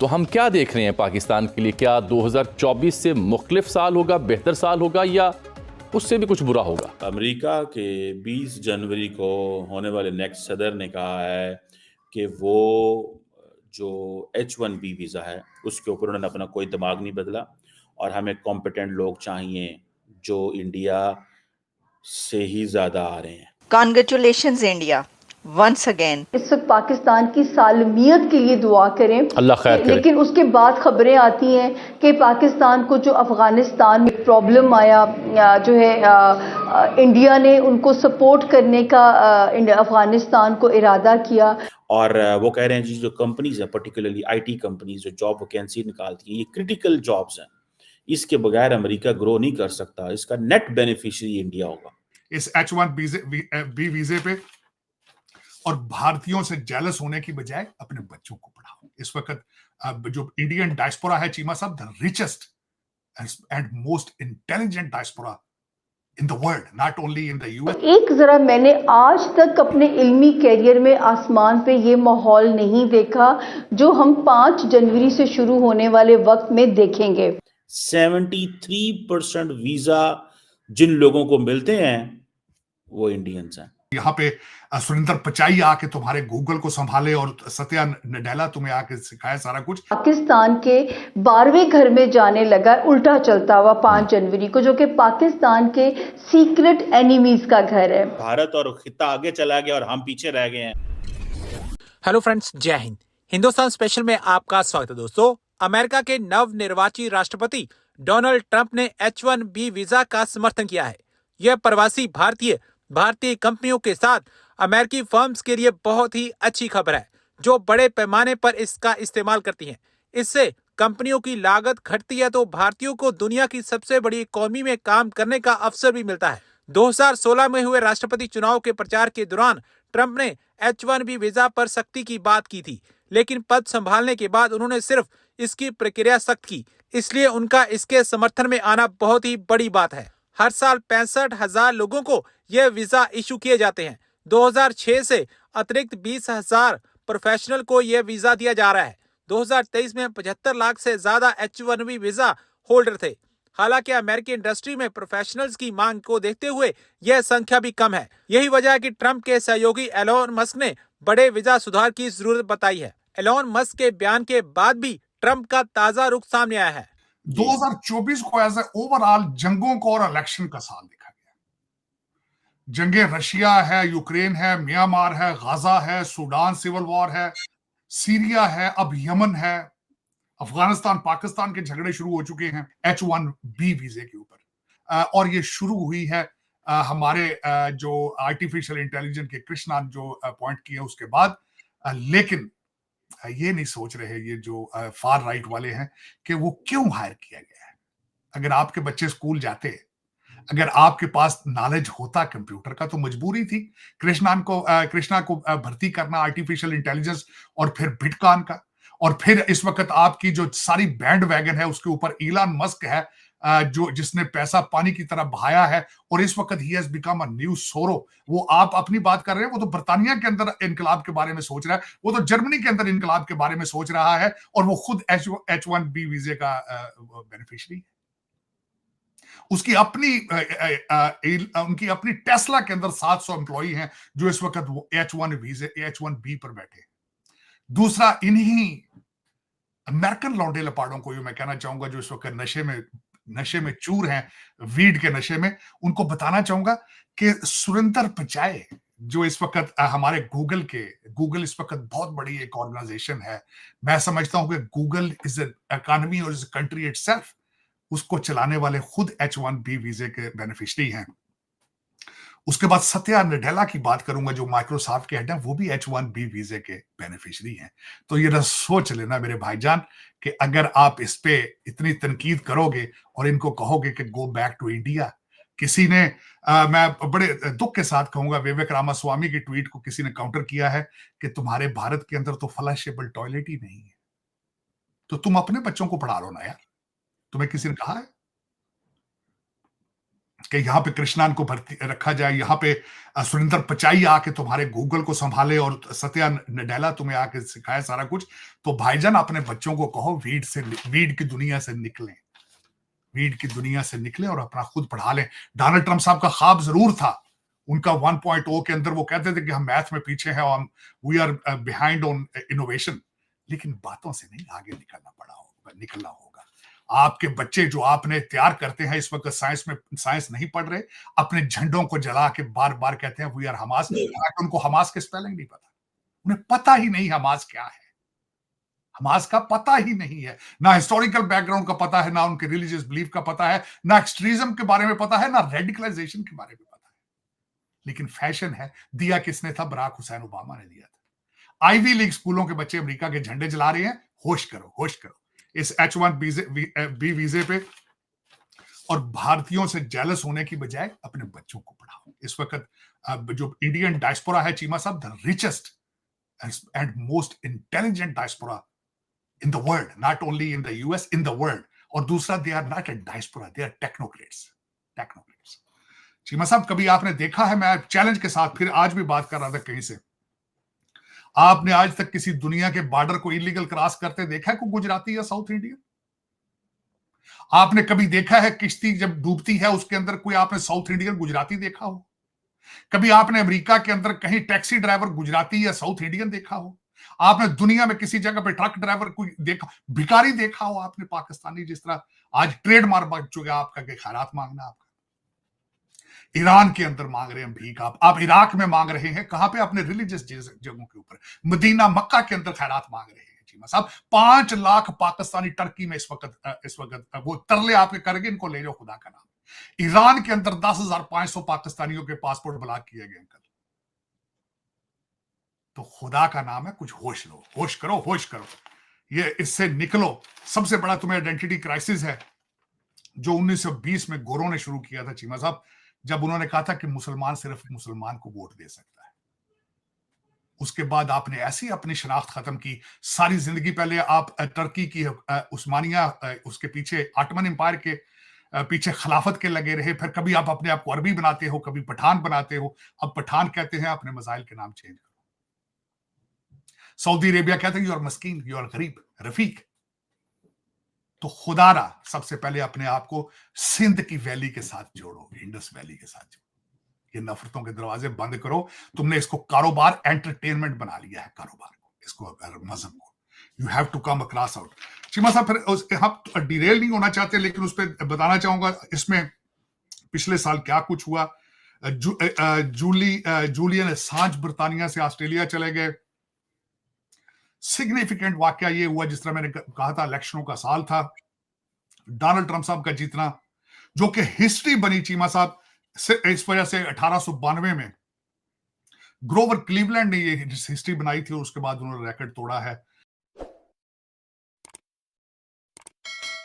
तो हम क्या देख रहे हैं पाकिस्तान के लिए? क्या 2024 से मुख्तलिफ साल होगा, बेहतर साल होगा, या उससे भी कुछ बुरा होगा? अमेरिका के 20 जनवरी को होने वाले नेक्स्ट सदर ने कहा है कि वो जो H1B वीज़ा है उसके ऊपर उन्होंने अपना कोई दिमाग नहीं बदला और हमें कॉम्पिटेंट लोग चाहिए जो इंडिया से ही ज़्यादा आ रहे हैं। Congratulations India once again. इस वक्त पाकिस्तान की सालमियत के लिए दुआ करें। अल्लाह खैर करे। लेकिन उसके बाद खबरें आती हैं कि पाकिस्तान को जो अफगानिस्तान में प्रॉब्लम आया, जो है इंडिया ने उनको सपोर्ट करने का अफगानिस्तान को इरादा किया। और वो कह रहे हैं जी जो कंपनीज है, पर्टिकुलरली IT कंपनीज जो जॉब वैकेंसी निकालती हैं, ये क्रिटिकल जॉब्स हैं, इसके बगैर अमेरिका ग्रो नहीं कर सकता, इसका नेट बेनिफिशियरी इंडिया होगा इस H1B वीजे पे। और भारतीयों से जेलस होने की बजाय अपने बच्चों को पढ़ाओ। इस वक्त जो इंडियन डायस्पोरा है चीमा साहब, the richest and most intelligent diaspora in the world, not only in the US. एक जरा मैंने आज तक अपने इल्मी कैरियर में आसमान पे ये माहौल नहीं देखा जो हम 5 जनवरी से शुरू होने वाले वक्त में देखेंगे। 73% वीजा जिन लोगों को मिलते हैं वो इंडियंस हैं। यहाँ पे सुरेंद्र पिचाई आके तुम्हारे गूगल को संभाले और सत्या नडेला तुम्हें आके सिखाए सारा कुछ। पाकिस्तान के 12वें घर में जाने लगा उल्टा चलता हुआ 5 जनवरी को, जो कि पाकिस्तान के सीक्रेट एनिमीज का घर है। भारत और खिता आगे चला गया और हम पीछे रह गए हैं। हेलो फ्रेंड्स, जय हिंद। हिंदुस्तान स्पेशल में आपका स्वागत है दोस्तों। अमेरिका के नव निर्वाचित राष्ट्रपति डोनाल्ड ट्रंप ने H1B वीजा का समर्थन किया है। यह प्रवासी भारतीय कंपनियों के साथ अमेरिकी फर्म्स के लिए बहुत ही अच्छी खबर है जो बड़े पैमाने पर इसका इस्तेमाल करती हैं। इससे कंपनियों की लागत घटती है तो भारतीयों को दुनिया की सबसे बड़ी इकोनॉमी में काम करने का अवसर भी मिलता है। 2016 में हुए राष्ट्रपति चुनाव के प्रचार के दौरान ट्रंप ने H1B वीजा पर सख्ती की बात की थी, लेकिन पद संभालने के बाद उन्होंने सिर्फ इसकी प्रक्रिया सख्त की, इसलिए उनका इसके समर्थन में आना बहुत ही बड़ी बात है। हर साल 65,000 लोगों को यह वीजा इशू किए जाते हैं। 2006 से अतिरिक्त 20,000 प्रोफेशनल को यह वीजा दिया जा रहा है। 2023 में 75 लाख से ज्यादा H1B वीजा होल्डर थे। हालांकि अमेरिकी इंडस्ट्री में प्रोफेशनल्स की मांग को देखते हुए यह संख्या भी कम है। यही वजह है कि ट्रंप के सहयोगी एलोन मस्क ने बड़े वीजा सुधार की जरूरत बताई है। एलोन मस्क के बयान के बाद भी ट्रंप का ताजा रुख सामने आया है। 2024 को एज ए ओवरऑल जंगों को और इलेक्शन का साल देखा गया। जंगे रशिया है, यूक्रेन है, म्यांमार है, गाजा है, सूडान सिविल वॉर है, सीरिया है, अब यमन है, अफगानिस्तान पाकिस्तान के झगड़े शुरू हो चुके हैं H1B वीजे के ऊपर। और ये शुरू हुई है हमारे जो आर्टिफिशियल इंटेलिजेंस के कृष्णा जो पॉइंट किया उसके बाद। लेकिन ये नहीं सोच रहे ये जो फार राइट वाले हैं कि वो क्यों हायर किया गया है। अगर आपके बच्चे स्कूल जाते, अगर आपके पास नॉलेज होता कंप्यूटर का तो मजबूरी थी कृष्णा को भर्ती करना आर्टिफिशियल इंटेलिजेंस और फिर बिटकॉइन का। और फिर इस वक्त आपकी जो सारी बैंड वैगन है उसके ऊपर इलॉन मस्क है जो जिसने पैसा पानी की तरह बहाया है और इस वक्त he has become a new सोरो। वो आप अपनी बात कर रहे हैं, वो तो बर्तानिया के अंदर इनकलाब के बारे में सोच रहा है, वो तो जर्मनी के अंदर इनकलाब के बारे में सोच रहा है और वो खुद H1B वीजे का बेनिफिशियरी है। उसकी अपनी उनकी अपनी टेस्ला के अंदर 700 एम्प्लॉई हैं जो इस वक्त वो H1B पर बैठे। दूसरा, इन्हीं अमेरिकन लौंडे लपाड़ों को मैं कहना चाहूंगा जो इस वक्त नशे में चूर हैं, वीड के नशे में, उनको बताना चाहूंगा कि सुरेंद्र पिचाई जो इस वक्त हमारे गूगल इस वक्त बहुत बड़ी एक ऑर्गेनाइजेशन है। मैं समझता हूं कि गूगल इज एन इकोनॉमी और इज अ कंट्री इटसेल्फ। उसको चलाने वाले खुद H1B वीजे के बेनिफिशियरी हैं। उसके बाद सत्या नडेला की बात करूंगा जो माइक्रोसॉफ्ट के हेड हैं, वो भी H1B वीजे के बेनिफिशियरी हैं। तो ये सोच लेना मेरे भाईजान कि अगर आप इस पे इतनी तनकीद करोगे और इनको कहोगे कि गो बैक टू इंडिया। किसी ने मैं बड़े दुख के साथ कहूंगा विवेक रामास्वामी की ट्वीट को किसी ने काउंटर किया है कि तुम्हारे भारत के अंदर तो फ्लशेबल टॉयलेट ही नहीं है, तो तुम अपने बच्चों को पढ़ा लो ना यार। तुम्हें किसी ने कहा है? कि यहाँ पे कृष्णान को भर्ती रखा जाए, यहाँ पे सुरेंद्र पिचाई आके तुम्हारे गूगल को संभाले और सत्या नडेला तुम्हें आके सिखाए सारा कुछ। तो भाईजान अपने बच्चों को कहो वीड की दुनिया से निकलें, वीड की दुनिया से निकलें और अपना खुद पढ़ा लें। डोनाल्ड ट्रंप साहब का ख्वाब जरूर था, उनका 1.0 के अंदर वो कहते थे कि हम मैथ में पीछे हैं और we are behind on innovation, लेकिन बातों से नहीं आगे निकलना होगा। आपके बच्चे जो आपने तैयार करते हैं इस वक्त साइंस नहीं पढ़ रहे, अपने झंडों को जला के बार बार कहते हैं वी आर हमास, उनको हमास के स्पेलिंग नहीं पता, उन्हें पता ही नहीं हमास क्या है, हमास का पता ही नहीं है, ना हिस्टोरिकल बैकग्राउंड का पता है, ना उनके रिलीजियस बिलीफ का पता है, ना एक्सट्रीज्म के बारे में पता है, ना रेडिकलाइजेशन के बारे में पता है। लेकिन फैशन है, दिया किसने था? बराक हुसैन ओबामा ने दिया था। आईवी लीग स्कूलों के बच्चे अमेरिका के झंडे जला रहे हैं, होश करो, होश करो इस H1B वीजे पे, और भारतीयों से जेलस होने की बजाय अपने बच्चों को पढ़ाओ। इस वक्त जो इंडियन डायस्पोरा है चीमा साहब, the richest and most intelligent diaspora in the world, not only in the US, in the world. और दूसरा, they are not a diaspora, they are technocrats. Cheema साहब, कभी आपने देखा है, मैं चैलेंज के साथ फिर आज भी बात कर रहा था कहीं से, आपने आज तक किसी दुनिया के बॉर्डर को इलीगल क्रॉस करते देखा है कोई गुजराती या साउथ इंडियन? आपने कभी देखा है किश्ती जब डूबती है उसके अंदर कोई आपने साउथ इंडियन गुजराती देखा हो? कभी आपने अमेरिका के अंदर कहीं टैक्सी ड्राइवर गुजराती या साउथ इंडियन देखा हो? आपने दुनिया में किसी जगह पे ट्रक ड्राइवर कोई देखा, भिखारी देखा हो आपने पाकिस्तानी, जिस तरह आज ट्रेडमार्क बन चुका आपका कि खैरात मांगना आपका? ईरान के अंदर मांग रहे हैं भीख, आप इराक में मांग रहे हैं, कहां पे? अपने रिलीजियस जगहों के ऊपर, मदीना मक्का के अंदर खैरात मांग रहे हैं। चीमा साहब, 5 लाख पाकिस्तानी टर्की में इस वक्त वो तरले आपके करके इनको ले जाओ खुदा का नाम। ईरान के अंदर 10,500 पाकिस्तानियों के पासपोर्ट ब्लॉक किए गए अंकल। तो खुदा का नाम है, कुछ होश लो, होश करो, होश करो, ये इससे निकलो। सबसे बड़ा तुम्हें आइडेंटिटी क्राइसिस है जो 1920 में गोरों ने शुरू किया था चीमा साहब, जब उन्होंने कहा था कि मुसलमान सिर्फ मुसलमान को वोट दे सकता है। उसके बाद आपने ऐसी अपनी शनाख्त खत्म की, सारी जिंदगी पहले आप टर्की की उस्मानिया, उसके पीछे ऑटमन एम्पायर के पीछे खिलाफत के लगे रहे, फिर कभी आप अपने आप को अरबी बनाते हो, कभी पठान बनाते हो, अब पठान कहते हैं, अपने मसाइल के नाम चेंज करो। सऊदी अरेबिया कहते हैं यू आर मस्कीन, यू आर गरीब, रफीक। तो खुदारा सबसे पहले अपने आप को सिंध की वैली के साथ जोड़ो, इंडस वैली के साथ जोड़ो। ये नफरतों के दरवाजे बंद करो। तुमने इसको कारोबार, एंटरटेनमेंट बना लिया है, कारोबार को, इसको मजहब को। You have to come across out. Cheema साहब, फिर हम डिरेल नहीं होना चाहते, लेकिन उस पर बताना चाहूंगा इसमें पिछले साल क्या कुछ हुआ। जूलियन असांज बर्तानिया से ऑस्ट्रेलिया चले गए। सिग्निफिकेंट वाकया ये हुआ, जिस तरह मैंने कहा था, इलेक्शनों का साल था, डोनाल्ड ट्रंप साहब का जीतना, जो कि हिस्ट्री बनी चीमा साहब इस वजह से 1892 में ग्रोवर क्लीवलैंड ने ये हिस्ट्री बनाई थी, और उसके बाद उन्होंने रिकॉर्ड तोड़ा है।